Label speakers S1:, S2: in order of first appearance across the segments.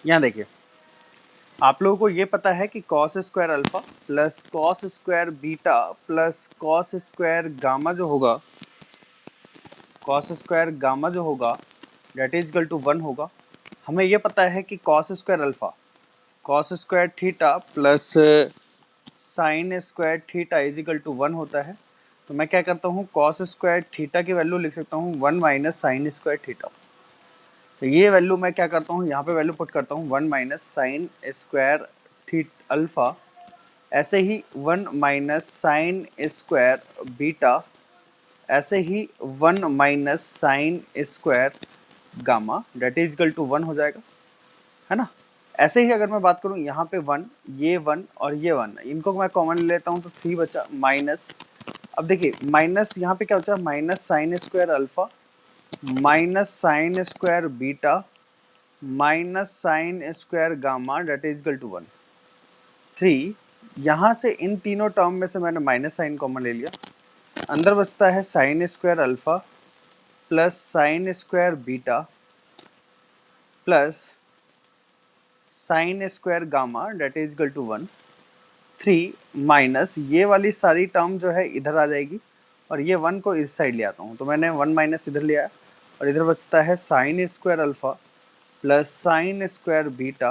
S1: यहाँ देखिए, आप लोगों को ये पता है कि cos square alpha plus cos square beta plus cos square gamma जो होगा, कॉस स्क्वायर गामा जो होगा डेट इज इक्वल टू 1 होगा। हमें ये पता है कि cos square alpha cos square theta plus sine square theta is equal to 1 होता है। तो मैं क्या करता हूँ, कॉस स्क्वायर थीटा की वैल्यू लिख सकता हूँ 1 माइनस साइन स्क्वायर थीटा। तो ये वैल्यू मैं क्या करता हूँ, यहाँ पे वैल्यू पुट करता हूँ 1 minus sine square theta alpha, ऐसे ही 1 माइनस साइन स्क्वायर बीटा, ऐसे ही 1 minus sine square gamma that is equal to 1 हो जाएगा, है ना। ऐसे ही अगर मैं बात करूँ यहाँ पे 1, ये 1 और ये 1, इनको मैं कॉमन ले लेता हूँ तो 3 बचा माइनस। अब देखिए माइनस यहाँ पे क्या बचा, minus sine square alpha minus sine square beta minus sine square gamma that is equal to 1। 3 यहाँ से इन तीनों टर्म में से मैंने माइनस साइन कॉमन ले लिया, अंदर बचता है sine square alpha plus sine square beta plus sine square gamma that is equal to 1। 3 minus ये वाली सारी टर्म जो है इधर आ जाएगी और ये 1 को इस साइड ले आता हूँ, तो मैंने 1 माइनस इधर लिया और इधर बचता है sine square alpha plus sine square beta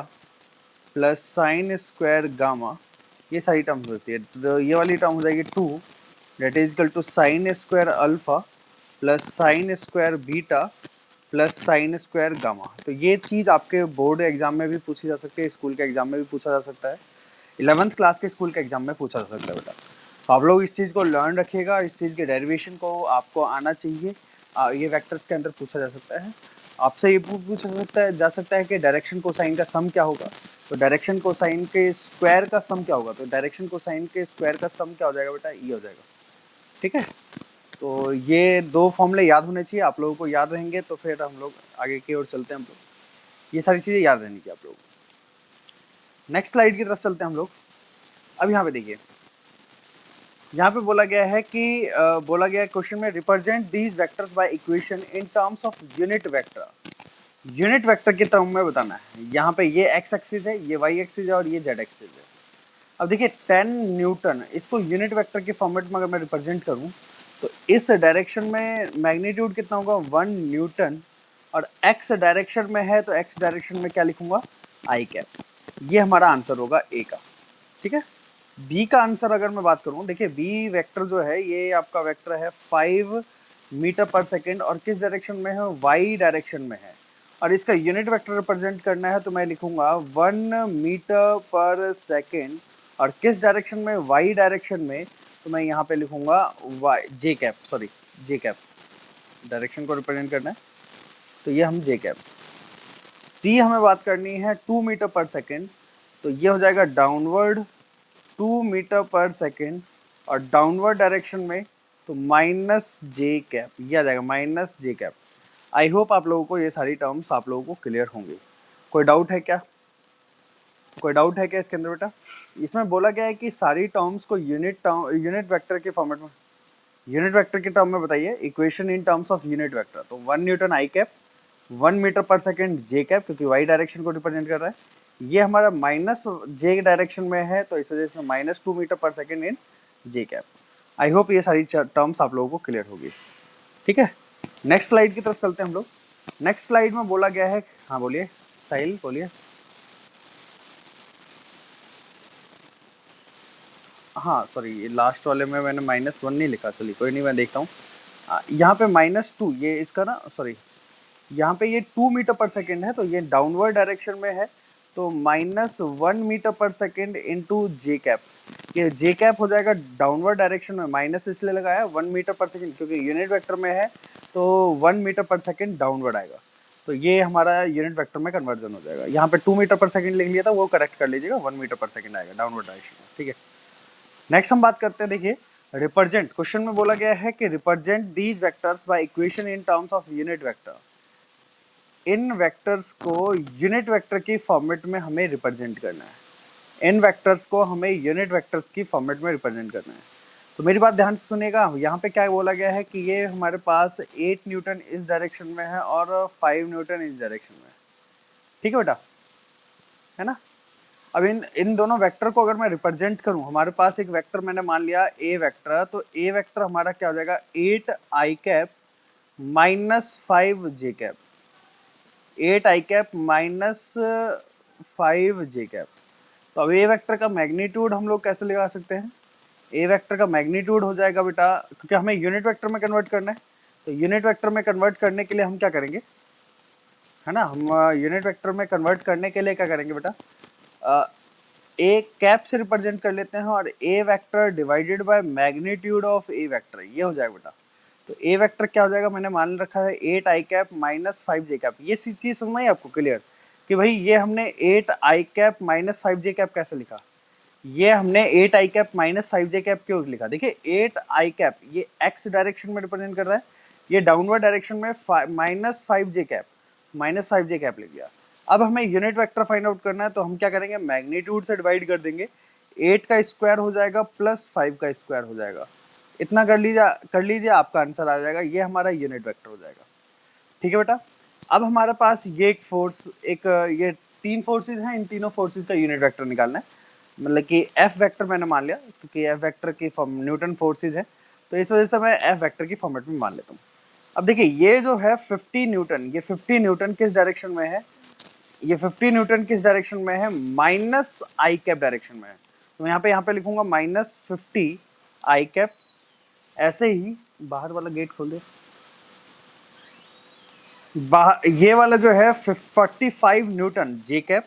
S1: plus sine square gamma, ये सारी टर्म्स बचती है। तो ये वाली टर्म हो जाएगी 2 that is equal to sine square alpha plus sine square beta plus sine square gamma. तो ये चीज़ आपके बोर्ड एग्जाम में भी पूछी जा सकती है, स्कूल के एग्जाम में भी पूछा जा सकता है, 11th क्लास के स्कूल के एग्जाम में पूछा जा सकता है बेटा। तो आप लोग इस चीज़ को लर्न रखिएगा, इस चीज़ के डेरिवेशन को आपको आना चाहिए। ये वेक्टर्स के अंदर पूछा जा सकता है, आपसे ये पूछा जा सकता है कि डायरेक्शन कोसाइन का सम क्या होगा। तो डायरेक्शन कोसाइन के स्क्वायर का सम क्या होगा, तो डायरेक्शन कोसाइन के स्क्वायर का सम क्या हो जाएगा बेटा, ई हो जाएगा। ठीक है, तो ये 2 फॉर्मूले याद होने चाहिए, आप लोगों को याद रहेंगे तो फिर हम लोग आगे की ओर चलते हैं। हम लोग ये सारी चीज़ें याद रहनी चाहिए आप लोगों को। नेक्स्ट स्लाइड की तरफ चलते हैं हम लोग। अब यहाँ पे देखिए, यहाँ पे बोला गया है कि बोला गया है क्वेश्चन में, represent these vectors by equation in terms of unit vector. Unit vector के टर्म में बताना है। यहाँ पे ये एक्स एक्सिस है, ये वाई एक्सिस है और ये जेड एक्सिस है। अब देखिए 10 न्यूटन, इसको यूनिट वेक्टर के फॉर्मेट में अगर मैं रिप्रेजेंट करूँ तो इस डायरेक्शन में मैग्नीट्यूड कितना होगा 1 न्यूटन, और एक्स डायरेक्शन में है तो एक्स डायरेक्शन में क्या लिखूंगा, आई कैप। ये हमारा आंसर होगा ए का। ठीक है, बी का आंसर अगर मैं बात करूं, देखिए बी वेक्टर जो है ये आपका वेक्टर है 5 मीटर पर सेकेंड और किस डायरेक्शन में है, वाई डायरेक्शन में है, और इसका यूनिट वेक्टर रिप्रेजेंट करना है तो मैं लिखूंगा 1 मीटर पर सेकेंड, और किस डायरेक्शन में, वाई डायरेक्शन में, तो मैं यहाँ पे लिखूंगा वाई जे कैप, सॉरी जे कैप, डायरेक्शन को रिप्रेजेंट करना है तो ये हम जे कैप। सी हमें बात करनी है 2 मीटर पर सेकेंड, तो ये हो जाएगा डाउनवर्ड 2 मीटर पर सेकेंड, और डाउनवर्ड डायरेक्शन में तो माइनस जे कैप, ये आ जाएगा minus J cap. I hope आप लोगों को ये सारी टर्म्स आप लोगों को क्लियर होंगी। कोई डाउट है क्या, कोई डाउट है क्या इसके अंदर बेटा? इसमें बोला गया है कि सारी टर्म्स को यूनिट वेक्टर के फॉर्मेट में, यूनिट वेक्टर के टर्म में बताइए equation in terms of unit vector. तो 1 न्यूटन आई कैप, 1 मीटर पर सेकेंड जे कैप, क्योंकि वाई डायरेक्शन को रिप्रेजेंट कर रहा है, ये हमारा माइनस जे डायरेक्शन में है तो इस वजह से माइनस 2 मीटर पर second in J cap. I hope ये सारी टर्म्स आप लोगों को क्लियर होगी। ठीक है, नेक्स्ट स्लाइड की तरफ चलते हैं हम लोग। नेक्स्ट स्लाइड में बोला गया है, हाँ बोलिए साहिल बोलिए। हाँ सॉरी, ये लास्ट वाले में मैंने -1 नहीं लिखा, चलिए कोई नहीं, मैं देखता हूँ। यहाँ पे -2 ये इसका ना, सॉरी यहाँ पे ये 2 मीटर पर सेकेंड है तो ये डाउनवर्ड डायरेक्शन में है, तो -1 मीटर पर सेकेंड इंटू जे कैप, ये जे कैप हो जाएगा डाउनवर्ड डायरेक्शन में, माइनस इसलिए लगाया 1 मीटर पर सेकेंड क्योंकि यूनिट वेक्टर में है, तो 1 मीटर पर सेकेंड डाउनवर्ड आएगा, तो ये हमारा यूनिट वेक्टर में कन्वर्जन हो जाएगा। यहाँ पे 2 मीटर पर सेकेंड लिख लिया था, वो करेक्ट कर लीजिएगा, 1 मीटर पर सेकेंड आएगा डाउनवर्ड डायरेक्शन में। ठीक है, नेक्स्ट हम बात करते हैं, देखिए रिप्रेजेंट, क्वेश्चन में बोला गया है कि represent these vectors by equation in terms of unit vector. In vectors को यूनिट वेक्टर की फॉर्मेट में हमें रिप्रेजेंट करना है, इन वेक्टर्स को हमें यूनिट वेक्टर्स की फॉर्मेट में रिप्रेजेंट करना है। तो मेरी बात ध्यान से सुनिएगा, यहाँ पे क्या बोला गया है कि ये हमारे पास 8 न्यूटन इस डायरेक्शन में है और 5 न्यूटन इस डायरेक्शन में है। ठीक है बेटा, है ना। अब इन इन दोनों वेक्टर को अगर मैं रिप्रेजेंट करूं, हमारे पास एक वेक्टर मैंने मान लिया ए वेक्टर, तो ए वेक्टर हमारा क्या हो जाएगा 8i minus 5j, 8i minus 5j। तो अब ए वेक्टर का मैग्नीट्यूड हम लोग कैसे लगा सकते हैं, ए वेक्टर का मैग्नीट्यूड हो जाएगा बेटा, क्योंकि हमें यूनिट वेक्टर में कन्वर्ट करना है, तो यूनिट वेक्टर में कन्वर्ट करने के लिए हम क्या करेंगे, है ना, हम यूनिट वेक्टर में कन्वर्ट करने के लिए क्या करेंगे बेटा, ए कैप से रिप्रेजेंट कर लेते हैं और a vector divided by magnitude of a vector, ये हो जाएगा बेटा। तो ए वेक्टर क्या हो जाएगा, मैंने मान रखा है 8i माइनस 5j। ये सी चीज समझ में आई आपको क्लियर, कि भाई ये हमने 8i माइनस 5j कैसे लिखा, ये हमने 8i माइनस 5j क्यों लिखा, देखिए 8i ये x डायरेक्शन में रिप्रेजेंट कर रहा है, ये डाउनवर्ड डायरेक्शन में माइनस 5j लिख दिया। अब हमें यूनिट वेक्टर फाइंड आउट करना है, तो हम क्या करेंगे, मैग्नीट्यूड से डिवाइड कर देंगे, 8 का स्क्वायर हो जाएगा प्लस 5 का स्क्वायर हो जाएगा, इतना कर लीजिए आपका आंसर आ जाएगा, ये हमारा यूनिट वेक्टर हो जाएगा। ठीक है बेटा। अब हमारे पास ये एक फोर्स, ये 3 फोर्सेज हैं, इन तीनों फोर्सेज का यूनिट वेक्टर निकालना है, मतलब कि एफ वेक्टर मैंने मान लिया, क्योंकि एफ वेक्टर की फॉर्म न्यूटन फोर्सेज है, तो इस वजह से मैं एफ वेक्टर की फॉर्मेट में मान लेता हूँ। अब देखिए ये जो है 50 न्यूटन, ये 50 न्यूटन किस डायरेक्शन में है, ये 50 न्यूटन किस डायरेक्शन में है, माइनस आई कैप डायरेक्शन में है, तो यहाँ पे लिखूंगा माइनस 50 आई कैप। ऐसे ही बाहर वाला गेट खोल दे, ये वाला जो है 45 न्यूटन जे कैप,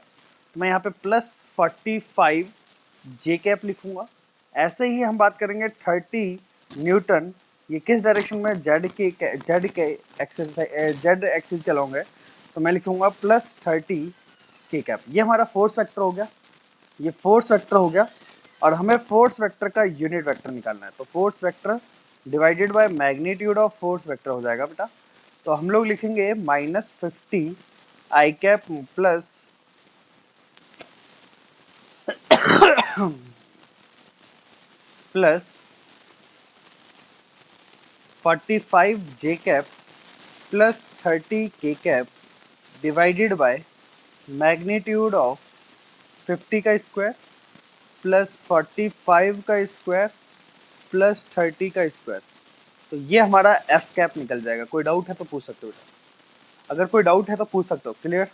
S1: तो मैं यहाँ पे प्लस 45 जे कैप लिखूंगा। ऐसे ही हम बात करेंगे 30 न्यूटन, ये किस डायरेक्शन में, जेड एक्सिस के लॉन्ग है, तो मैं लिखूंगा प्लस 30 के कैप। ये हमारा फोर्स वेक्टर हो गया, ये फोर्स वेक्टर हो गया, और हमें फोर्स वेक्टर का यूनिट वेक्टर निकालना है, तो force vector divided by magnitude of force vector हो जाएगा बेटा। तो हम लोग लिखेंगे माइनस 50 आई कैप प्लस 45 जे कैप प्लस 30 के cap divided by magnitude of 50 का स्क्वायर प्लस 45 का स्क्वायर प्लस 30 का स्क्वायर। तो ये हमारा एफ कैप निकल जाएगा। कोई डाउट है तो पूछ सकते हो बेटा, अगर कोई डाउट है तो पूछ सकते हो, क्लियर,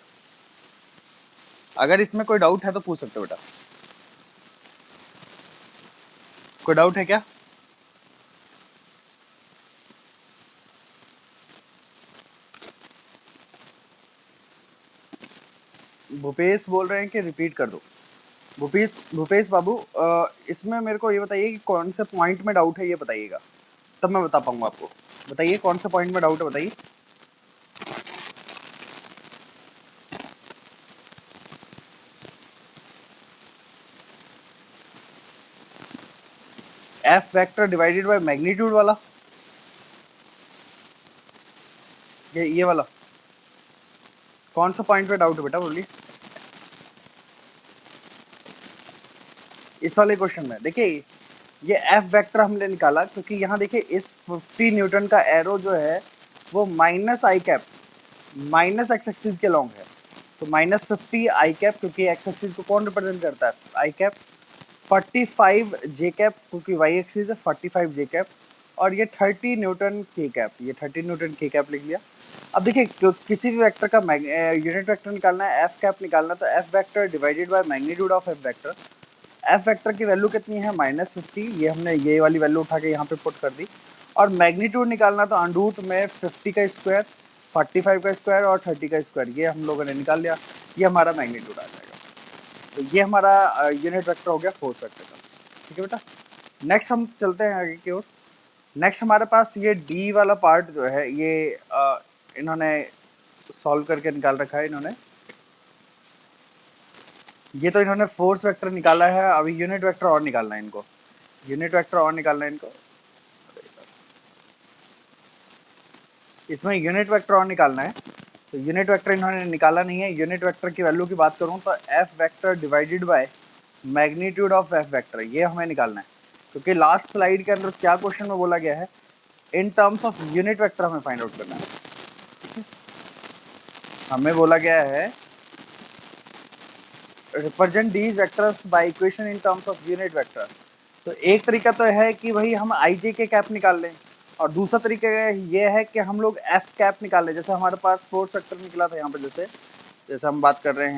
S1: अगर इसमें कोई डाउट है तो पूछ सकते हो बेटा, कोई डाउट है क्या? भूपेश बोल रहे हैं कि रिपीट कर दो। भूपेश बाबू, इसमें मेरे को ये बताइए कि कौन से पॉइंट में डाउट है, ये बताइएगा, तब मैं बता पाऊंगा आपको। बताइए कौन से पॉइंट में डाउट है, बताइए। F vector divided by magnitude वाला, ये वाला, कौन सा पॉइंट पे डाउट है बेटा, बोलिए। इस वाले क्वेश्चन में देखिए, ये एफ वेक्टर हमने निकाला क्योंकि यहाँ देखिए इस 50 न्यूटन का एरो जो है वो माइनस आई कैप, माइनस एक्स एक्सिस के लॉन्ग है, तो माइनस 50 आई कैप, क्योंकि एक्स एक्सिस को कौन रिप्रेजेंट करता है, आई कैप, 45 जे कैप, क्योंकि वाई एक्सिस है 45 जे कैप, और ये 30 न्यूटन के कैप, ये 30 न्यूटन के कैप लिख लिया। अब देखिए किसी भी वेक्टर का यूनिट वेक्टर निकालना है, एफ कैप निकालना, तो F vector divided by magnitude of F vector. F vector की वैल्यू कितनी है, माइनस 50, ये हमने ये वाली वैल्यू उठा के यहाँ पे पुट कर दी, और मैग्नीट्यूड निकालना तो अंडरूट में 50 का स्क्वायर, 45 का स्क्वायर और 30 का स्क्वायर, ये हम लोगों ने निकाल लिया, ये हमारा मैग्नीट्यूड आ जाएगा। तो ये हमारा यूनिट वेक्टर हो गया फोर्स वेक्टर का। ठीक है बेटा, नेक्स्ट हम चलते हैं आगे की ओर। नेक्स्ट हमारे पास ये डी वाला पार्ट जो है, ये इन्होंने सॉल्व करके निकाल रखा है इन्होंने, ये तो इन्होंने फोर्स वेक्टर निकाला है, अभी यूनिट वेक्टर और निकालना है इनको, यूनिट वेक्टर और निकालना है इनको, इसमें यूनिट वेक्टर और निकालना है, तो यूनिट वेक्टर इन्होंने निकाला नहीं है। यूनिट वेक्टर की वैल्यू की बात करूं तो F vector divided by magnitude of F vector, ये हमें निकालना है, क्योंकि लास्ट स्लाइड के अंदर क्या क्वेश्चन में बोला गया है, in terms of unit vector हमें फाइंड आउट करना है। हमें बोला गया है represent these vectors by equation in terms of unit vector. तो एक तरीका तो है कि भाई हम आई जे के कैप निकाल लें, और दूसरा तरीका ये है कि हम लोग एफ कैप निकाल लें। जैसे हमारे पास फोर्स वेक्टर निकला था यहाँ पे, जैसे हम बात कर रहे हैं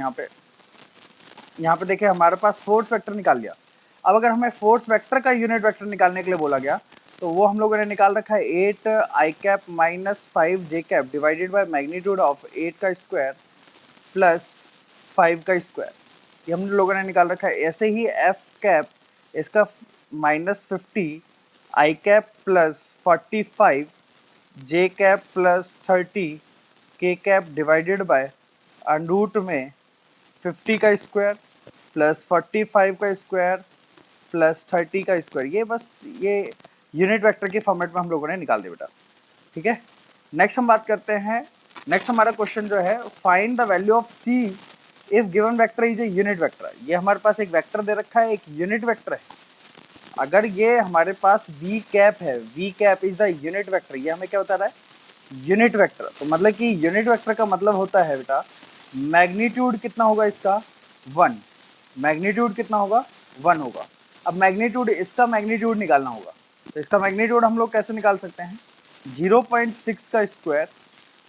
S1: यहाँ पे देखिए हमारे पास फोर्स वेक्टर निकाल लिया। अब अगर हमें फोर्स वेक्टर का यूनिट वेक्टर निकालने के लिए बोला गया तो वो हम लोगों ने निकाल रखा है 8 i cap minus 5 j cap divided by magnitude of 8 का स्क्वायर प्लस 5 का स्क्वायर, ये हम लोगों ने निकाल रखा है। ऐसे ही एफ कैप इसका माइनस 50 आई कैप प्लस 45 जे कैप प्लस 30 के कैप डिवाइडेड बाय अंडरूट में 50 का स्क्वायर प्लस 45 का स्क्वायर प्लस 30 का स्क्वायर। ये बस ये यूनिट वेक्टर के फॉर्मेट में हम लोगों ने निकाल दिया बेटा, ठीक है। नेक्स्ट हम बात करते हैं, नेक्स्ट हमारा क्वेश्चन जो है find the value of see if given vector is a unit vector. ये हमारे पास एक वेक्टर दे रखा है, एक यूनिट वेक्टर है। अगर ये हमारे पास वी कैप है, V cap is the unit vector, ये हमें क्या बता रहा है, यूनिट वेक्टर। तो मतलब कि यूनिट वेक्टर का मतलब होता है बेटा मैग्नीट्यूड कितना होगा इसका 1, मैग्नीट्यूड कितना होगा 1 होगा। अब मैग्नीट्यूड, इसका मैग्नीट्यूड निकालना होगा, तो इसका मैग्नीट्यूड हम लोग कैसे निकाल सकते हैं, 0.6 का स्क्वायर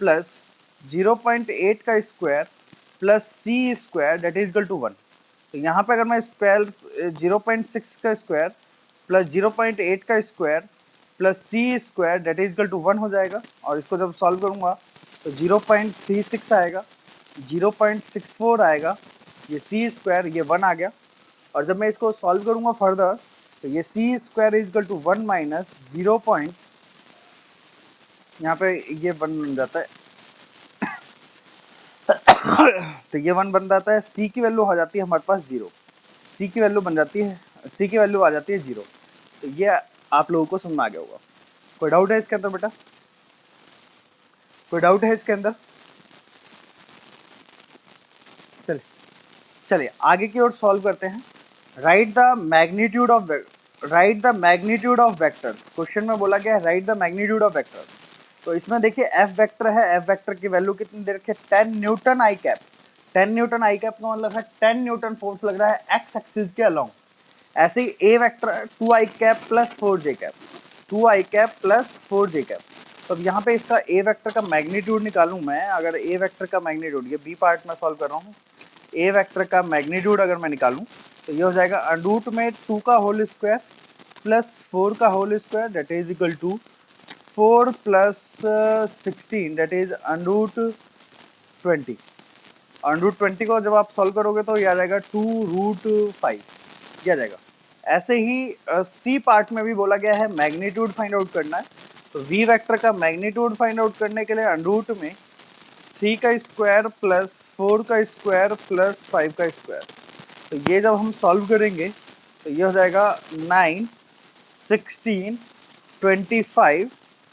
S1: प्लस 0.8 का square plus C square that is equal to 1। तो यहाँ पे अगर मैं स्क्वायर 0.6 का स्क्वायर प्लस 0.8 का square plus C square that is equal to 1 हो जाएगा, और इसको जब सॉल्व करूँगा तो 0.36 आएगा, 0.64 आएगा, ये सी स्क्वायर ये 1 आ गया। और जब मैं इसको सॉल्व करूँगा फर्दर तो ये c square is equal to 1 minus 0. यहाँ पे ये 1 बन जाता है तो ये 1 बन जाता है, सी की वैल्यू हो जाती है हमारे पास 0, सी की वैल्यू बन जाती है, सी की वैल्यू आ जाती है 0। तो ये आप लोगों को समझ में आ गया होगा। कोई डाउट है इसके अंदर बेटा, कोई डाउट है इसके अंदर? चलिए आगे की ओर सॉल्व करते हैं। Right the magnitude of vectors, question में बोला गया है right the magnitude of vectors. तो इसमें देखिए एफ वेक्टर है, एफ वेक्टर की वैल्यू कितनी दे रखी है 10 न्यूटन आई कैप। 10 न्यूटन आई कैप का मतलब है 10 न्यूटन फोर्स लग रहा है एक्स एक्सिस के अलोंग। ऐसे ही ए वेक्टर 2 आई कैप प्लस 4 जे कैप, 2 आई कैप प्लस 4 जे कैप। तो अब यहाँ पे इसका ए वेक्टर का मैग्नीट्यूड निकालूं मैं, अगर ए वेक्टर का मैग्नीट्यूड, ये बी पार्ट में सॉल्व कर रहा हूँ, ए वेक्टर का मैग्नीट्यूड अगर मैं निकालूं तो ये हो जाएगा अंडरूट में 2 का होल स्क्वायर प्लस 4 का whole square that is equal to 4 plus 16 that is under root 20। Under root 20 को जब आप सॉल्व करोगे तो ये आ जाएगा 2√5, ये आ जाएगा। ऐसे ही सी पार्ट में भी बोला गया है मैग्नीट्यूड फाइंड आउट करना है। तो वी वेक्टर का मैग्नीट्यूड फाइंड आउट करने के लिए अंडरूट में 3 का स्क्वायर प्लस 4 का स्क्वायर प्लस 5 का स्क्वायर। तो ये जब हम सॉल्व करेंगे तो ये हो जाएगा 9, 16, 25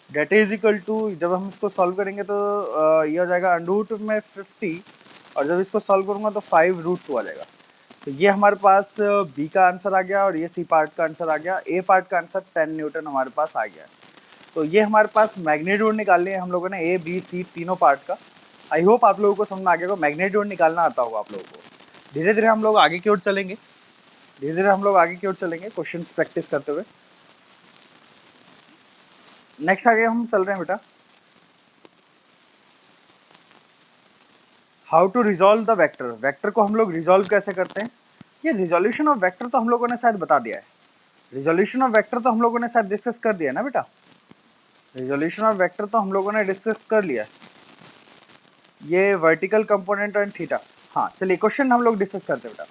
S1: डेट इज इक्वल टू, जब हम इसको सॉल्व करेंगे तो ये हो जाएगा अंडरूट में 50, और जब इसको सॉल्व करूँगा तो 5√2 आ जाएगा। तो ये हमारे पास बी का आंसर आ गया, और ये सी पार्ट का आंसर आ गया। ए पार्ट का आंसर 10 न्यूटन हमारे पास आ गया। तो ये हमारे पास मैग्नीट्यूड निकाल लिए हम लोगों ने ए बी सी तीनों पार्ट का। आई होप आप लोगों को समझ में आ गया, मैग्नीट्यूड निकालना आता होगा आप लोगों को। धीरे धीरे हम लोग आगे की ओर चलेंगे, क्वेश्चन प्रैक्टिस करते हुए। नेक्स्ट आगे हम चल रहे हैं बेटा, how to resolve the vector. Vector को हम लोग रिजॉल्व कैसे करते हैं। ये रिजोल्यूशन ऑफ वेक्टर तो हम लोगों ने शायद बता दिया है, रिजोल्यूशन ऑफ वेक्टर तो हम लोगों ने शायद डिस्कस कर दिया है ना बेटा, रिजोल्यूशन ऑफ वेक्टर तो हम लोगों ने डिस्कस कर लिया है, ये वर्टिकल कंपोनेंट एंड थीटा। हाँ चलिए क्वेश्चन हम लोग डिस्कस करते हैं बेटा।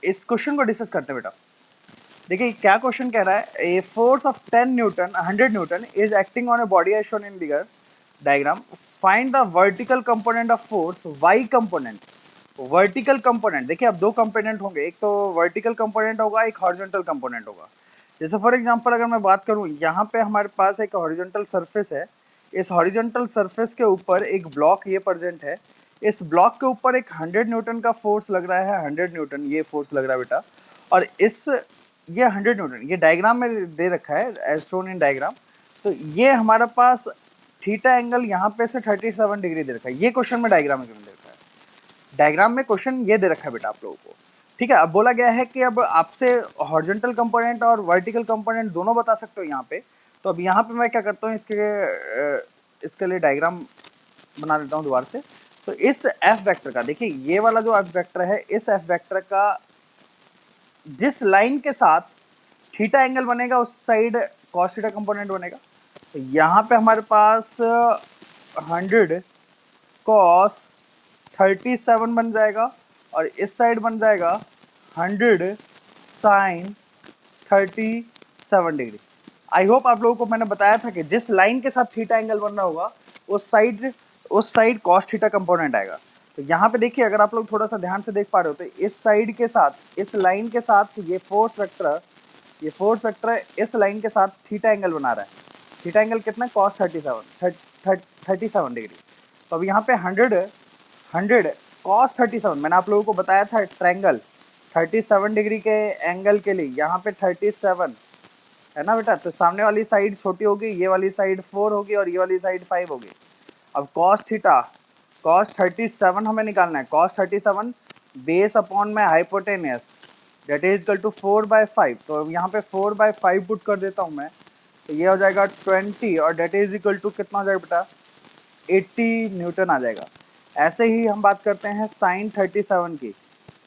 S1: इस क्वेश्चन को डिस्कस करते हैं बेटा। देखिए क्या क्वेश्चन कह रहा है, a force of 10 newton 100 newton is acting on a body as shown in figure diagram, find the vertical component of force Y component. Vertical component देखिए अब दो कंपोनेंट होंगे, एक तो वर्टिकल कंपोनेंट होगा, एक हॉरिजॉन्टल कंपोनेंट होगा। जैसे फॉर एग्जांपल अगर मैं बात करूं, यहाँ पे हमारे पास एक हॉरिजॉन्टल सरफेस है, इस हॉरिजॉन्टल सरफेस के ऊपर एक ब्लॉक ये प्रेजेंट है, इस ब्लॉक के ऊपर एक 100 न्यूटन का फोर्स लग रहा है, 100 न्यूटन ये फोर्स लग रहा है बेटा। और इस ये 100 न्यूटन ये डायग्राम में दे रखा है एज शोन इन डायग्राम। तो ये हमारे पास थीटा एंगल यहाँ पे से 37 डिग्री दे रखा है। ये क्वेश्चन में डायग्राम में दे रखा है, डायग्राम में क्वेश्चन ये दे रखा है बेटा आप लोगों को। ठीक है, अब बोला गया है कि अब आपसे हॉरिजॉन्टल कंपोनेंट और वर्टिकल कंपोनेंट दोनों बता सकते हो यहाँ पे। तो अब यहाँ पे मैं क्या करता हूँ, इसके लिए डायग्राम बना देता हूँ दोबारा से। तो इस एफ वेक्टर का देखिए, ये वाला जो एफ वेक्टर है, इस एफ वेक्टर का जिस लाइन के साथ थीटा एंगल बनेगा उस साइड कॉस थीटा कंपोनेंट बनेगा। तो यहाँ पे हमारे पास 100 कॉस 37 बन जाएगा और इस साइड बन जाएगा 100 साइन 37 डिग्री। आई होप आप लोगों को मैंने बताया था कि जिस लाइन के साथ थीटा एंगल बन रहा होगा उस साइड कॉस थीटा कंपोनेंट आएगा। तो यहाँ पे देखिए, अगर आप लोग थोड़ा सा ध्यान से देख पा रहे हो तो इस साइड के साथ, इस लाइन के साथ ये फोर्स वेक्टर इस लाइन के साथ थीटा एंगल बना रहा है। थीटा एंगल कितना, कॉस 37 डिग्री। तो अब यहाँ पे 100 कॉस 37, मैंने आप लोगों को बताया था ट्रायंगल 37 डिग्री के एंगल के लिए यहाँ पे 37 है ना बेटा। तो सामने वाली साइड छोटी होगी, ये वाली साइड 4 होगी और ये वाली साइड 5 होगी। अब कॉस 37 हमें निकालना है। कॉस 37 बेस अपॉन में hypotenuse that is equal to 4/5। तो यहाँ पे 4/5 पुट कर देता हूँ मैं, तो ये हो जाएगा 20 और डेट इज इक्वल टू कितना हो जाएगा बेटा, 80 न्यूटन आ जाएगा। ऐसे ही हम बात करते हैं साइन 37 की।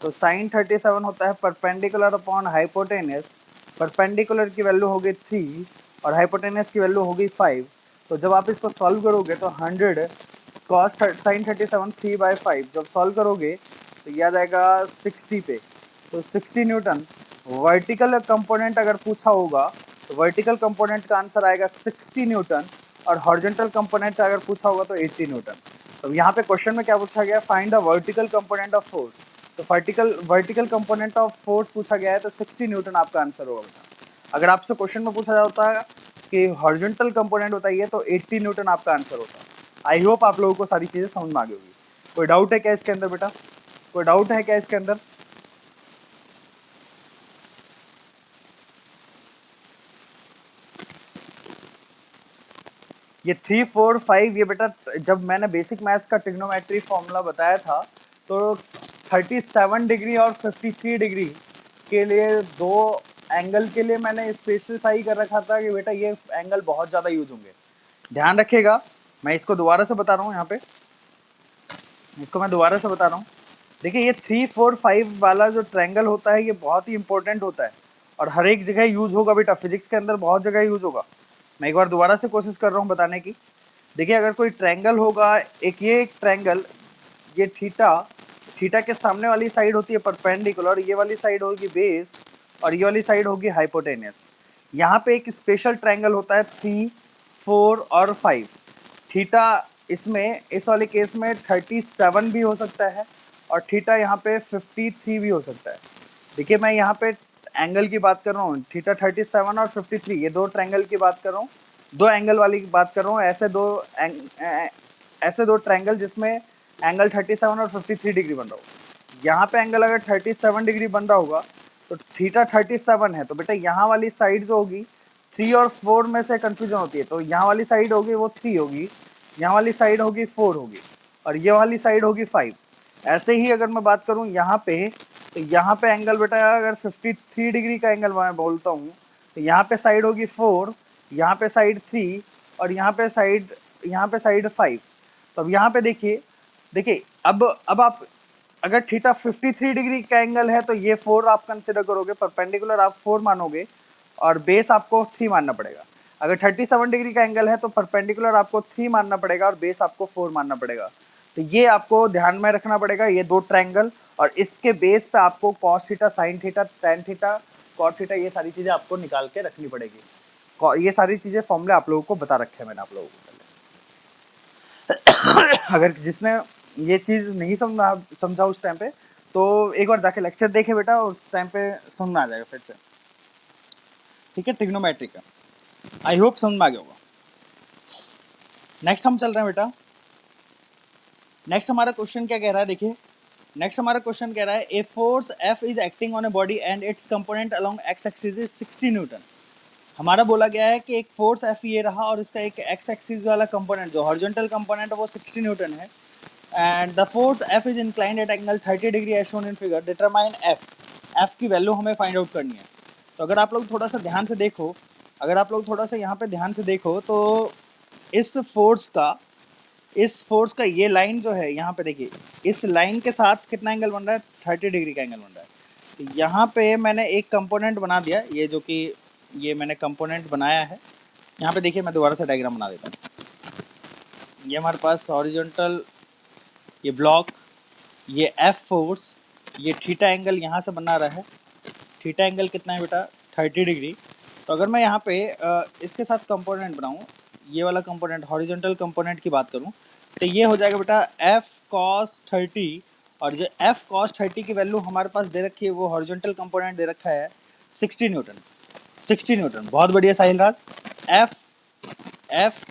S1: तो साइन 37 होता है परपेंडिकुलर अपॉन हाइपोटेनियस। परपेंडिकुलर की वैल्यू होगी 3 और हाइपोटेनियस की वैल्यू होगी 5। तो जब आप इसको सॉल्व करोगे तो 100 कॉस साइन 37 3/5 जब सॉल्व करोगे तो ये आ जाएगा 60 पे। तो 60 न्यूटन। वर्टिकल कंपोनेंट अगर पूछा होगा तो वर्टिकल कंपोनेंट का आंसर आएगा 60 न्यूटन और हॉरिजॉन्टल कंपोनेंट अगर पूछा होगा तो 80 न्यूटन। तो यहाँ पे क्वेश्चन में क्या पूछा गया, find the vertical component of force. तो वर्टिकल कंपोनेंट ऑफ फोर्स पूछा गया है, तो 60 न्यूटन आपका आंसर होगा बेटा। अगर आपसे क्वेश्चन में पूछा जाता है कि हॉरिजॉन्टल कंपोनेंट बताइए तो 80 न्यूटन आपका आंसर होता। आई होप आप लोगों को सारी चीज़ें समझ में आ गई होगी। कोई डाउट है क्या इसके अंदर बेटा, कोई डाउट है क्या इसके अंदर? ये 3, 4, 5 ये बेटा जब मैंने बेसिक मैथ्स का ट्रिग्नोमेट्री फॉर्मूला बताया था तो 37 डिग्री और 53 डिग्री के लिए दो एंगल के लिए मैंने स्पेसिफाई कर रखा था कि बेटा ये एंगल बहुत ज़्यादा यूज होंगे। ध्यान रखिएगा, मैं इसको दोबारा से बता रहा हूँ, यहाँ पे इसको मैं दोबारा से बता रहा हूँ। देखिए ये 3, 4, 5 वाला जो ट्रायंगल होता है ये बहुत ही इंपॉर्टेंट होता है और हर एक जगह यूज होगा बेटा, फिजिक्स के अंदर बहुत जगह यूज होगा। मैं एक बार दोबारा से कोशिश कर रहा हूँ बताने की। देखिए अगर कोई ट्रायंगल होगा, एक ट्रायंगल, ये थीटा के सामने वाली साइड होती है परपेंडिकुलर, ये वाली साइड होगी बेस और ये वाली साइड होगी हाइपोटेनियस। यहाँ पे एक स्पेशल ट्रायंगल होता है 3, 4 और 5। थीटा इसमें इस वाले केस में 37 भी हो सकता है और थीटा यहाँ पे 53 भी हो सकता है। देखिए मैं यहाँ पे एंगल की बात कर रहा हूँ, थीटा 37 और 53 ये दो ट्रायंगल की बात कर रहा हूँ, दो एंगल वाली की बात कर रहा हूँ। ऐसे दो ट्रायंगल जिसमें एंगल 37 और 53 डिग्री बन रहा हो। यहाँ पे एंगल अगर 37 डिग्री बन रहा होगा तो थीटा 37 है, तो बेटा यहाँ वाली साइड जो होगी 3 और 4 में से कन्फ्यूजन होती है, तो यहाँ वाली साइड होगी वो 3 होगी, यहाँ वाली साइड होगी 4 होगी और ये वाली साइड होगी 5। ऐसे ही अगर मैं बात करूँ यहाँ पे, तो यहाँ पे एंगल बेटा अगर 53 डिग्री का एंगल मैं बोलता हूँ तो यहाँ पे साइड होगी 4, यहाँ पे साइड 3 और यहाँ पे साइड 5। तो अब यहाँ पे देखिए अब आप अगर थीटा 53 डिग्री का एंगल है तो ये 4 आप कंसिडर करोगे, परपेंडिकुलर आप 4 मानोगे और बेस आपको 3 मानना पड़ेगा। अगर 37 डिग्री का एंगल है तो परपेंडिकुलर आपको 3 मानना पड़ेगा और बेस आपको 4 मानना पड़ेगा। तो ये आपको ध्यान में रखना पड़ेगा, ये दो ट्रायंगल और इसके बेस पे आपको cos theta, sine theta, tan theta, cot theta ये सारी चीज़ें आपको निकाल के रखनी पड़ेगी। ये सारी चीज़ें फॉर्मूले आप लोगों को बता रखे हैं मैंने आप लोगों को पहले। अगर जिसने ये चीज़ नहीं समझा उस टाइम पे तो एक बार जाके लेक्चर देखे बेटा, उस टाइम पे समझ में आ जाएगा फिर से। ठीक है, ट्रिग्नोमेट्री का आई होप समझ में आ गया होगा। नेक्स्ट हम चल रहे हैं बेटा, नेक्स्ट हमारा क्वेश्चन क्या कह रहा है, देखिए नेक्स्ट हमारा क्वेश्चन कह रहा है a force F is acting on a body and it's component along x axis is 60 Newton.
S2: हमारा बोला गया है कि एक फोर्स एफ ये रहा और इसका एक एक्स एक्सिस वाला कंपोनेंट जो हॉरिजॉन्टल कंपोनेंट है वो 60 न्यूटन है and the force F is inclined at angle 30 degree as shown in figure determine F की वैल्यू हमें फाइंड आउट करनी है। तो अगर आप लोग थोड़ा सा ध्यान से देखो, अगर आप लोग थोड़ा सा यहाँ पे ध्यान से देखो तो इस फोर्स का ये लाइन जो है यहाँ पे देखिए, इस लाइन के साथ कितना एंगल बन रहा है, 30 डिग्री का एंगल बन रहा है। तो यहाँ पे मैंने एक कंपोनेंट बना दिया, ये जो कि ये मैंने कंपोनेंट बनाया है। यहाँ पे देखिए मैं दोबारा से डायग्राम बना देता हूँ। ये हमारे पास हॉरिजॉन्टल ये ब्लॉक, ये एफ फोर्स, ये थीटा एंगल यहाँ से बना रहा है। थीटा एंगल कितना है बेटा, 30 डिग्री। तो अगर मैं यहाँ पे इसके साथ कंपोनेंट बनाऊँ, ये वाला कंपोनेंट हॉरिजॉन्टल कंपोनेंट की बात करूँ तो ये हो जाएगा बेटा एफ कॉस 30, और जो एफ कॉस 30 की वैल्यू हमारे पास दे रखी है वो हॉरिजॉन्टल कंपोनेंट दे रखा है 60 न्यूटन। 60 न्यूटन, बहुत बढ़िया साहिल राज। एफ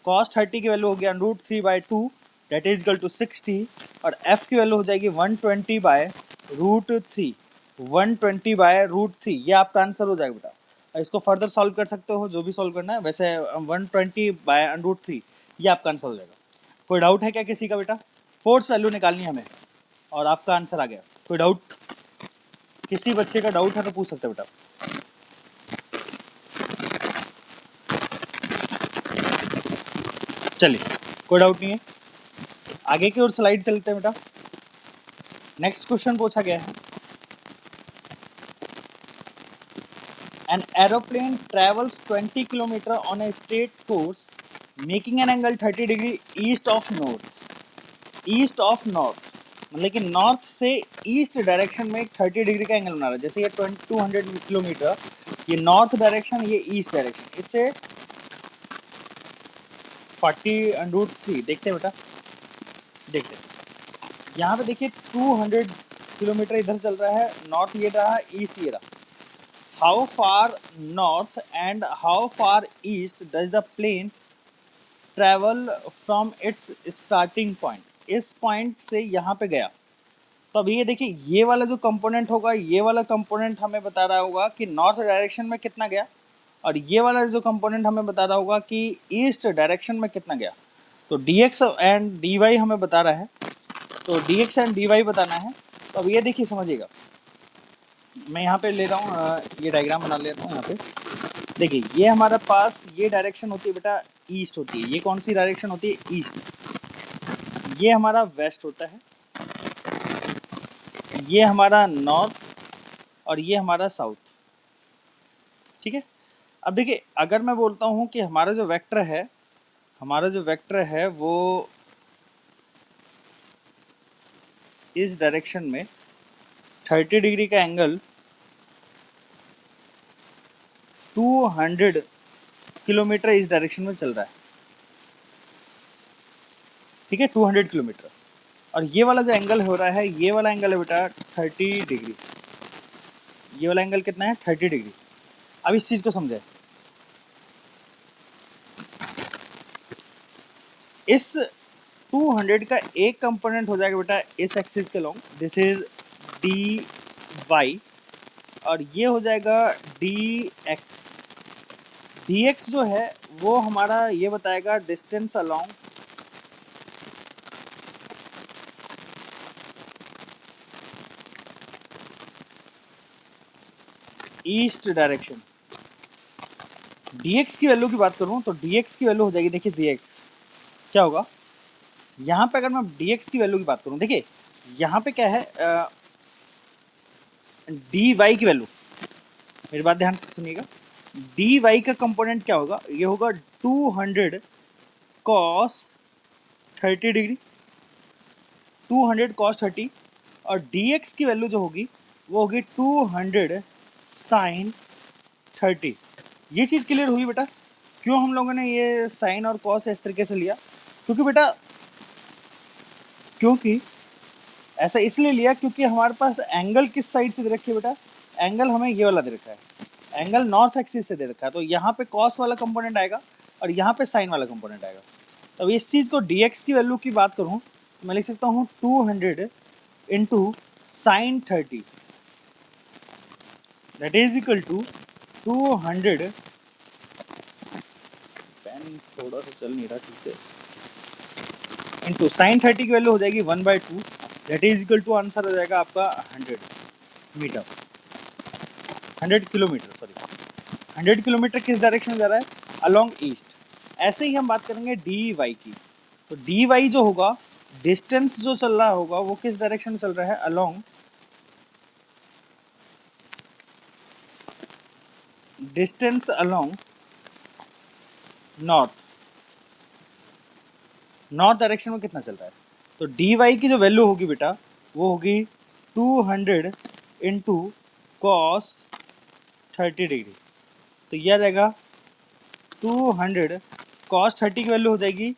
S2: कॉस 30 की वैल्यू हो गया √3/2 दैट इज इक्वल टू 60, और एफ की वैल्यू हो जाएगी 120/√3, 120/√3। ये आपका आंसर हो जाएगा बेटा। इसको फर्दर सॉल्व कर सकते हो, जो भी सॉल्व करना है। वैसे 120/√3 ये आपका आंसर हो जाएगा। कोई डाउट है क्या किसी का बेटा? फोर्स वैल्यू निकालनी है हमें और आपका आंसर आ गया। कोई डाउट, किसी बच्चे का डाउट है तो पूछ सकते बेटा। चलिए कोई डाउट नहीं है, आगे की ओर स्लाइड चलते हैं बेटा। नेक्स्ट क्वेश्चन पूछा गया है, an aeroplane travels 20 kilometre on a straight course making an angle 30 degree east of north. East of north मतलब कि नॉर्थ से ईस्ट डायरेक्शन में एक 30 डिग्री का एंगल बना रहा है। जैसे ये 200 किलोमीटर ये नॉर्थ डायरेक्शन, ये ईस्ट डायरेक्शन, इससे 40√3 देखते हैं बेटा। देखते हैं यहाँ पे देखिए 200 किलोमीटर इधर चल रहा है, नॉर्थ ये रहा, ईस्ट ये रहा। How far north and how far east does the plane travel from its starting point. इस पॉइंट से यहाँ पे गया, तो अभी ये देखिए ये वाला जो कंपोनेंट होगा, ये वाला कंपोनेंट हमें बता रहा होगा कि नॉर्थ डायरेक्शन में कितना गया, और ये वाला जो कंपोनेंट हमें बता रहा होगा कि ईस्ट डायरेक्शन में कितना गया। तो dx एंड dy हमें बता रहा है, तो dx एंड dy बताना है। तो अब ये देखिए समझिएगा, मैं यहाँ पे ले रहा हूँ, ये डायग्राम बना लेता हूँ। यहाँ पे देखिए ये हमारा पास ये डायरेक्शन होती है बेटा ईस्ट होती है। ये कौन सी डायरेक्शन होती है, ईस्ट। ये हमारा वेस्ट होता है, ये हमारा नॉर्थ, और ये हमारा साउथ। ठीक है। अब देखिए अगर मैं बोलता हूँ कि हमारा जो वेक्टर है वो इस डायरेक्शन में 30 डिग्री का एंगल 200 किलोमीटर इस डायरेक्शन में चल रहा है। ठीक है, 200 किलोमीटर, और ये वाला जो एंगल हो रहा है, ये वाला एंगल है बेटा 30 डिग्री। ये वाला एंगल कितना है, 30 डिग्री। अब इस चीज को समझे, इस 200 का एक कंपोनेंट हो जाएगा बेटा इस एक्सिस के long, this is D Y, और ये हो जाएगा डी एक्स। डी एक्स जो है वो हमारा ये बताएगा distance along east direction. dx की वैल्यू की बात करूं तो dx की वैल्यू हो जाएगी, देखिए dx क्या होगा यहाँ पे। अगर मैं dx की वैल्यू की बात करूं, देखिए यहाँ पे क्या है, dy की वैल्यू, मेरी बात ध्यान से सुनिएगा। dy का कंपोनेंट क्या होगा, ये होगा 200 cos 30 डिग्री, 200 cos 30, और dx की वैल्यू जो होगी वो होगी 200 sin 30। ये चीज़ क्लियर हुई बेटा, क्यों हम लोगों ने ये साइन और कॉस इस तरीके से लिया? क्योंकि ऐसा इसलिए लिया क्योंकि हमारे पास एंगल किस साइड से दे रखी है बेटा, एंगल हमें ये वाला दे रखा है, एंगल नॉर्थ एक्सिस से दे रखा है। तो यहाँ पे कॉस वाला कंपोनेंट आएगा और यहाँ पे साइन वाला कंपोनेंट आएगा। तो इस चीज़ को dx की वैल्यू की बात करूँ तो मैं लिख सकता हूँ 200 into sine 30 that is equal to 200 चल नहीं रहा ठीक से, इंटू साइन 30 की वैल्यू हो जाएगी 1/2, that is equal to answer हो जाएगा आपका 100 मीटर, 100 किलोमीटर सॉरी, 100 किलोमीटर किस डायरेक्शन में जा रहा है, अलोंग ईस्ट। ऐसे ही हम बात करेंगे डी वाई की, तो डी वाई जो होगा, डिस्टेंस जो चल रहा होगा वो किस डायरेक्शन में चल रहा है, along, distance along north, north direction में कितना चल रहा है। तो डी वाई की जो वैल्यू होगी बेटा वो होगी 200 इंटू कॉस 30 डिग्री, तो यह आ जाएगा 200 कॉस 30 की वैल्यू हो जाएगी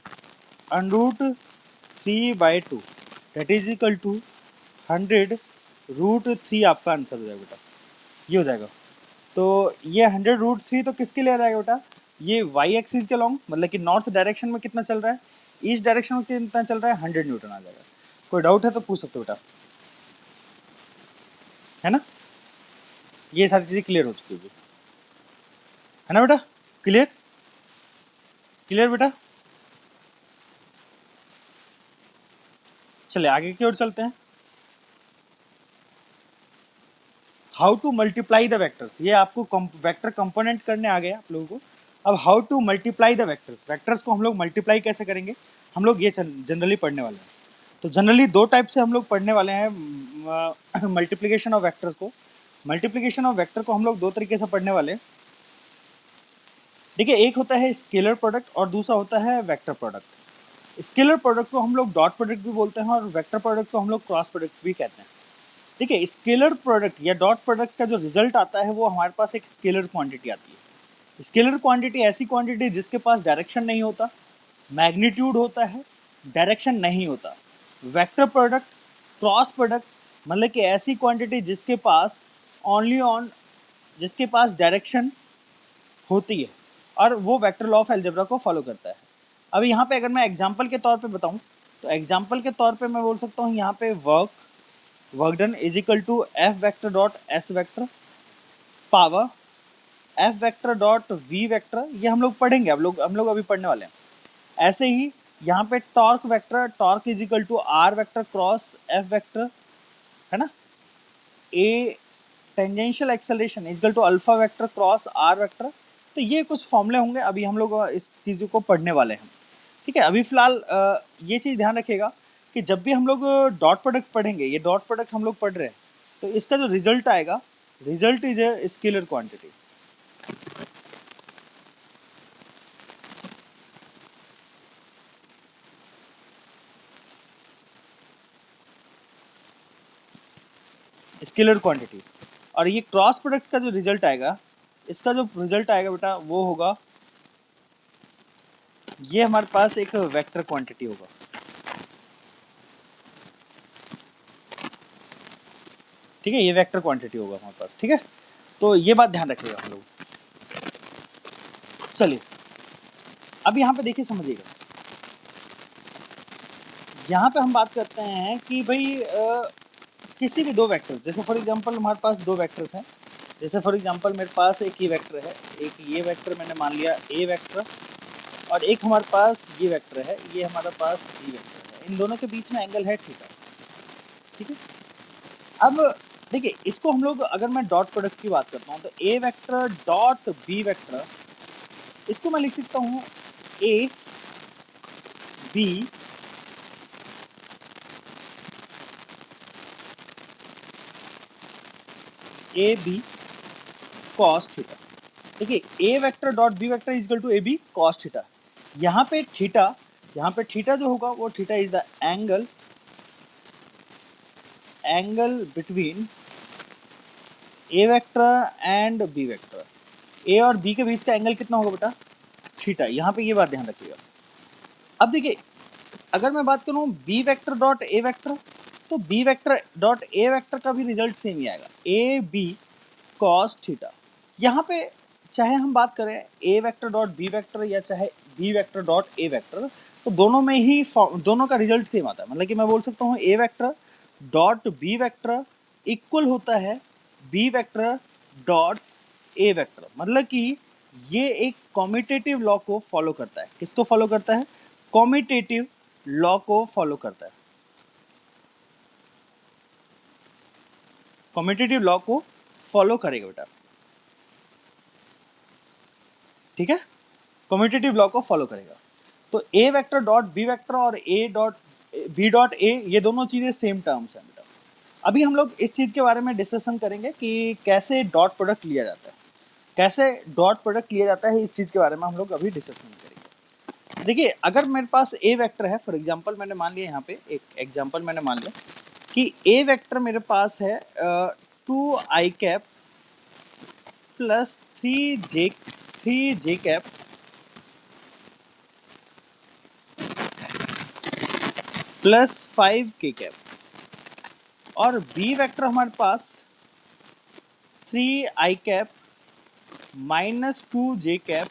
S2: √3/2, दैट इज इक्वल टू 100√3 आपका आंसर हो जाएगा बेटा, ये हो जाएगा। तो ये 100√3 तो किसके लिए आ जाएगा बेटा, ये वाई एक्सिस के लॉन्ग, मतलब कि नॉर्थ डायरेक्शन में कितना चल रहा है, ईस्ट डायरेक्शन में कितना चल रहा है, 100 न्यूटन आ जाएगा। कोई डाउट है तो पूछ सकते हो बेटा, है ना, ये सारी चीज़ें क्लियर हो चुकी होगी, है ना बेटा, क्लियर, क्लियर बेटा। चलिए आगे की ओर चलते हैं। How to multiply the vectors, ये आपको वेक्टर कंपोनेंट करने आ गए आप लोगों को। अब how to multiply the vectors, vectors को हम लोग मल्टीप्लाई कैसे करेंगे, हम लोग ये जनरली पढ़ने वाले हैं। तो जनरली दो टाइप से हम लोग पढ़ने वाले हैं मल्टीप्लिकेशन ऑफ वेक्टर्स को। मल्टीप्लिकेशन ऑफ वेक्टर को हम लोग दो तरीके से पढ़ने वाले हैं। देखिए, एक होता है स्केलर प्रोडक्ट और दूसरा होता है वेक्टर प्रोडक्ट। स्केलर प्रोडक्ट को हम लोग डॉट प्रोडक्ट भी बोलते हैं और वेक्टर प्रोडक्ट को हम लोग क्रॉस प्रोडक्ट भी कहते हैं। ठीक है, स्केलर प्रोडक्ट या डॉट प्रोडक्ट का जो रिजल्ट आता है वो हमारे पास एक स्केलर क्वांटिटी आती है। स्केलर क्वांटिटी ऐसी क्वांटिटी जिसके पास डायरेक्शन नहीं होता, मैग्नीट्यूड होता है, डायरेक्शन नहीं होता। वेक्टर प्रोडक्ट, क्रॉस प्रोडक्ट मतलब कि ऐसी क्वांटिटी जिसके पास जिसके पास डायरेक्शन होती है और वो वेक्टर लॉ ऑफ अलजेब्रा को फॉलो करता है। अब यहाँ पे अगर मैं एग्जांपल के तौर पे बताऊँ तो एग्जांपल के तौर पे मैं बोल सकता हूँ यहाँ पे work done is equal to F vector dot S vector power F vector dot V vector, ये हम लोग पढ़ेंगे, हम लोग अभी पढ़ने वाले हैं। ऐसे ही यहाँ पे torque vector, torque is equal to R vector cross F vector, है ना। A tangential acceleration is equal to alpha vector cross R vector. तो ये कुछ फॉर्मूले होंगे, अभी हम लोग इस चीज़ों को पढ़ने वाले हैं। ठीक है, अभी फिलहाल ये चीज़ ध्यान रखिएगा कि जब भी हम लोग डॉट प्रोडक्ट पढ़ेंगे, ये डॉट प्रोडक्ट हम लोग पढ़ रहे हैं, तो इसका जो रिजल्ट आएगा, result is a scalar quantity. Scalar quantity. और ये क्रॉस प्रोडक्ट का जो रिजल्ट आएगा, इसका जो रिजल्ट आएगा बेटा वो होगा, ये हमारे पास एक वेक्टर क्वांटिटी होगा। ठीक है, ये वेक्टर क्वांटिटी होगा हमारे पास। ठीक है, तो ये बात ध्यान रखिएगा हम लोग। चलिए अब यहाँ पे देखिए, समझिएगा, यहाँ पे हम बात करते हैं कि भाई किसी भी दो वेक्टर, जैसे फॉर एग्जांपल हमारे पास दो वेक्टर्स हैं, जैसे फॉर एग्जांपल मेरे पास एक ये वेक्टर है, एक ये वेक्टर मैंने मान लिया ए वेक्टर, और एक हमारे पास ये वेक्टर है, ये हमारे पास बी वेक्टर है। इन दोनों के बीच में एंगल है थीटा। ठीक है, अब देखिए, इसको हम लोग, अगर मैं डॉट प्रोडक्ट की बात करता हूँ तो A vector dot B vector, इसको मैं लिख सकता हूँ ए बी कॉस थीटा। देखिए, a vector dot B vector is equal to a b cos theta. यहाँ पे थीटा जो होगा वो theta is the angle between a vector and b vector. A और बी के बीच का एंगल कितना होगा बेटा, थीटा। यहाँ पे ये बात ध्यान रखिएगा। अब देखिए, अगर मैं बात करूँ बी वेक्टर डॉट ए वेक्टर, तो बी वेक्टर डॉट ए वेक्टर का भी रिजल्ट सेम ही आएगा, ए बी कॉस थीटा। यहाँ पे चाहे हम बात करें A vector dot B vector या चाहे बी वेक्टर डॉट ए वेक्टर, तो दोनों में ही दोनों का रिजल्ट सेम आता है। मतलब कि मैं बोल सकता हूँ a vector dot B vector equal होता है बी वेक्टर डॉट ए वेक्टर। मतलब कि ये एक कॉम्यूटेटिव लॉ को फॉलो करता है। किसको फॉलो करता है? कॉम्यूटेटिव लॉ को फॉलो करता है। कॉम्यूटेटिव लॉ को फॉलो करेगा बेटा, ठीक है, कॉम्यूटेटिव लॉ को फॉलो करेगा। तो A vector dot B vector और A dot B dot A, ये दोनों चीजें सेम टर्म्स हैं बेटा। अभी हम लोग इस चीज के बारे में डिस्कशन करेंगे कि कैसे डॉट प्रोडक्ट लिया जाता है, कैसे डॉट प्रोडक्ट लिया जाता है, इस चीज के बारे में हम लोग अभी डिस्कशन करेंगे। देखिए, अगर मेरे पास ए वेक्टर है, फॉर एग्जांपल मैंने मान लिया, यहाँ पे एक एग्जांपल मैंने मान लिया कि ए वेक्टर मेरे पास है 2i cap plus 3j cap plus 5k cap, और बी वेक्टर हमारे पास 3i cap minus 2j cap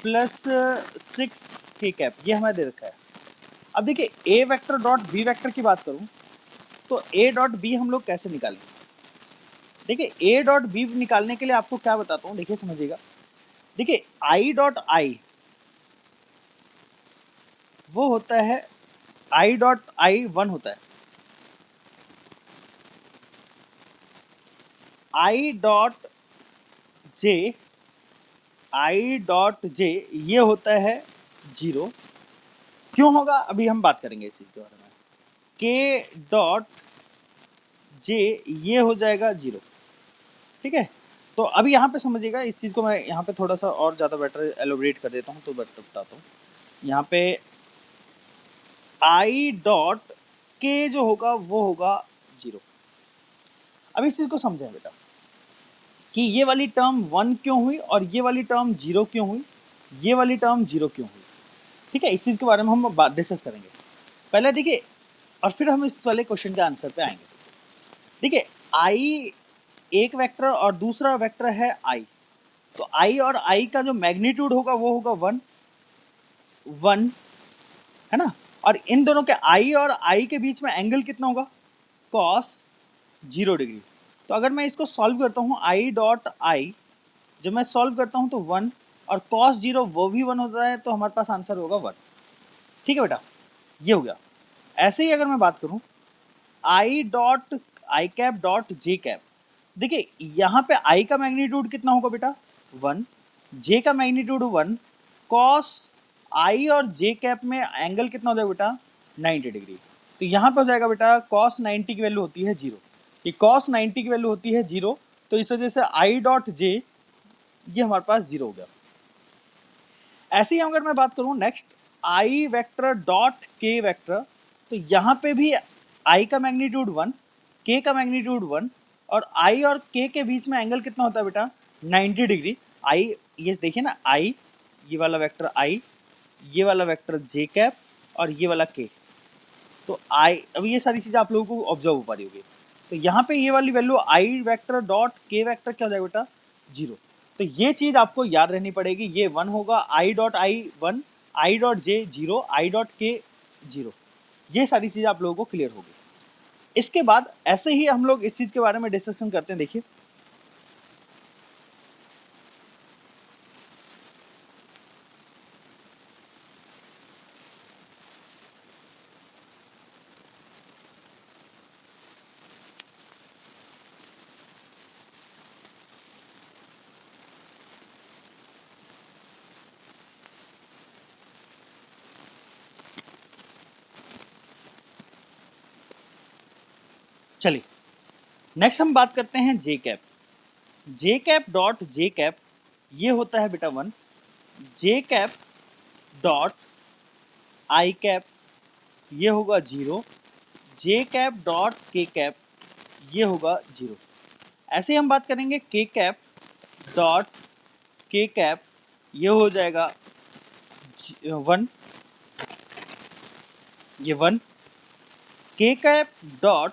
S2: plus 6k cap, ये हमें दे रखा है। अब देखिए, a vector dot B vector की बात करूं तो ए डॉट बी हम लोग कैसे निकालेंगे? देखिए, ए डॉट बी निकालने के लिए आपको क्या बताता हूं, देखिए समझिएगा। देखिए, आई डॉट आई वो होता है, आई डॉट आई 1 होता है, I dot J, I dot J ये होता है 0। क्यों होगा अभी हम बात करेंगे इस चीज के बारे में। के डॉट जे ये हो जाएगा 0, ठीक है। तो अभी यहाँ पे समझिएगा, इस चीज को मैं यहाँ पे थोड़ा सा और ज्यादा बेटर एलोबरेट कर देता हूँ, तो बेटर बताता हूँ। यहाँ पे आई डॉट के जो होगा वो होगा 0। अब इस चीज को समझें बेटा कि ये वाली टर्म 1 क्यों हुई और ये वाली टर्म 0 क्यों हुई, ये वाली टर्म 0 क्यों हुई, ठीक है। इस चीज के बारे में हम बात डिस्कस करेंगे पहले, देखिए, और फिर हम इस वाले क्वेश्चन के आंसर पे आएंगे। देखिए, आई एक वेक्टर और दूसरा वेक्टर है आई, तो आई और आई का जो मैग्नीट्यूड होगा वो होगा 1 1, है ना। और इन दोनों के आई और आई के बीच में एंगल कितना होगा? cos 0 degree. तो अगर मैं इसको सॉल्व करता हूँ, आई डॉट आई जब मैं सॉल्व करता हूँ तो 1, और cos 0 वो भी 1 होता है, तो हमारे पास आंसर होगा 1, ठीक है बेटा, ये हो गया। ऐसे ही अगर मैं बात करूँ I dot I cap dot J cap, देखिए यहाँ पे आई का मैग्नीट्यूड कितना होगा बेटा? 1, जे का मैग्नीट्यूड 1, cos आई और जे कैप में एंगल कितना हो जाएगा बेटा? 90 डिग्री। तो यहाँ पे हो जाएगा बेटा cos 90 की वैल्यू होती है 0, ये cos 90 की वैल्यू होती है 0, तो इस वजह से आई डॉट जे ये हमारे पास 0 हो गया। ऐसे ही अगर मैं बात करूँ नेक्स्ट आई वेक्टर डॉट के वेक्टर, तो यहाँ पे भी आई का मैग्नीट्यूड 1, के का मैग्नीट्यूड 1, और आई और के बीच में एंगल कितना होता है बेटा? 90 डिग्री। आई, ये देखिए ना, आई ये वाला वेक्टर आई, ये वाला वेक्टर जे कैप और ये वाला के, तो आई, अब ये सारी चीज़ें आप लोगों को ऑब्जर्व हो पा रही होगी। तो यहाँ पे ये वाली वैल्यू आई वेक्टर डॉट के वेक्टर क्या हो जाएगा बेटा? 0। तो ये चीज़ आपको याद रहनी पड़ेगी, ये 1 होगा, I dot I 1, I dot J 0, I dot के 0, ये सारी चीज़ें आप लोगों को क्लियर होगी। इसके बाद ऐसे ही हम लोग इस चीज़ के बारे में डिस्कशन करते हैं। देखिए, चलिए नेक्स्ट हम बात करते हैं जे कैप। जे कैप डॉट जे कैप ये होता है बेटा 1, जे कैप डॉट आई कैप ये होगा 0, जे कैप डॉट के कैप ये होगा 0। ऐसे ही हम बात करेंगे के कैप डॉट के कैप, ये हो जाएगा 1, ये 1, के कैप डॉट